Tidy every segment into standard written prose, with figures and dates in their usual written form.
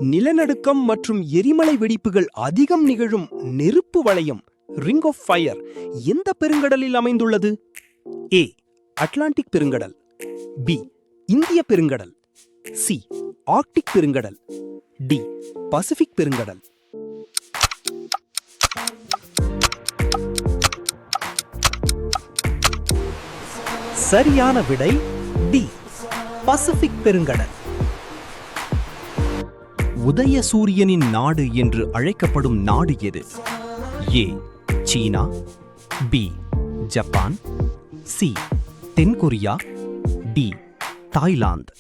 நிலநடுக்கம் மற்றும் எரிமலை வெடிப்புகள் அதிகம் நிகழும் நெருப்பு வளையம் ரிங் ஆஃப் ஃபயர் எந்த பெருங்கடலில் அமைந்துள்ளது? ஏ அட்லாண்டிக் பெருங்கடல், பி இந்திய பெருங்கடல், சி ஆர்க்டிக் பெருங்கடல், டி பசிபிக் பெருங்கடல். சரியான விடை டி பசிபிக் பெருங்கடல். உதய சூரியனின் நாடு என்று அழைக்கப்படும் நாடு எது? ஏ சீனா, பி ஜப்பான், சி தென்கொரியா, டி தாய்லாந்து.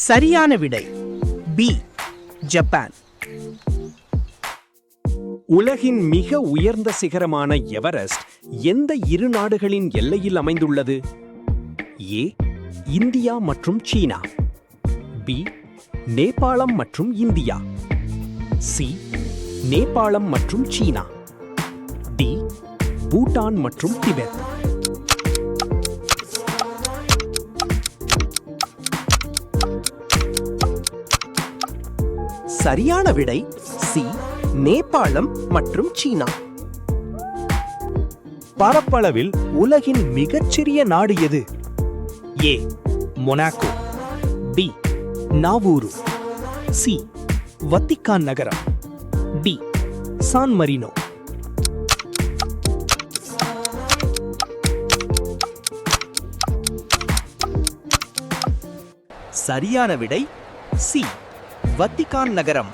சரியான விடை பி ஜப்பான். உலகின் மிக உயர்ந்த சிகரமான எவரெஸ்ட் எந்த இரு நாடுகளின் எல்லையில் அமைந்துள்ளது? ஏ இந்தியா மற்றும் சீனா, பி நேபாளம் மற்றும் இந்தியா, சி நேபாளம் மற்றும் சீனா, டி பூட்டான் மற்றும் திபெத். சரியான விடை சி நேபாளம் மற்றும் சீனா. பரப்பளவில் உலகின் மிகச்சிறிய நாடு எது? ஏ மொனாக்கோ, பி நாவூரு, சி வத்திக்கான் நகரம், டி சான் மரினோ. சரியான விடை சி வத்திக்கான் நகரம்.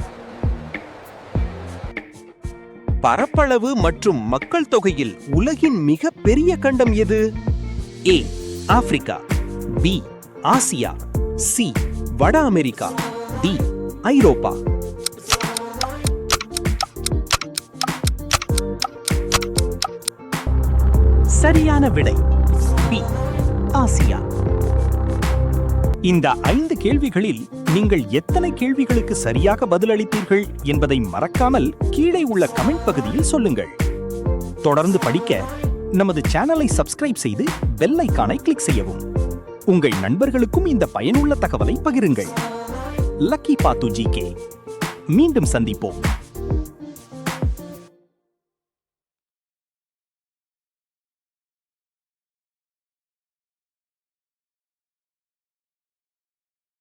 பரப்பளவு மற்றும் மக்கள் தொகையில் உலகின் மிக பெரிய கண்டம் எது? ஏ ஆப்பிரிக்கா, பி ஆசியா, சி வட அமெரிக்கா, டி ஐரோப்பா. சரியான விடை பி ஆசியா. இந்த 5 கேள்விகளில் நீங்கள் எத்தனை கேள்விகளுக்கு சரியாக பதிலளித்தீர்கள் என்பதை மறக்காமல் கீழே உள்ள கமெண்ட் பகுதியில் சொல்லுங்கள். தொடர்ந்து படிக்க நமது சேனலை சப்ஸ்கிரைப் செய்து பெல் ஐகானை கிளிக் செய்யவும். உங்கள் நண்பர்களுக்கும் இந்த பயனுள்ள தகவலை பகிருங்கள். லக்கி பாத்து ஜிகே. மீண்டும் சந்திப்போம்.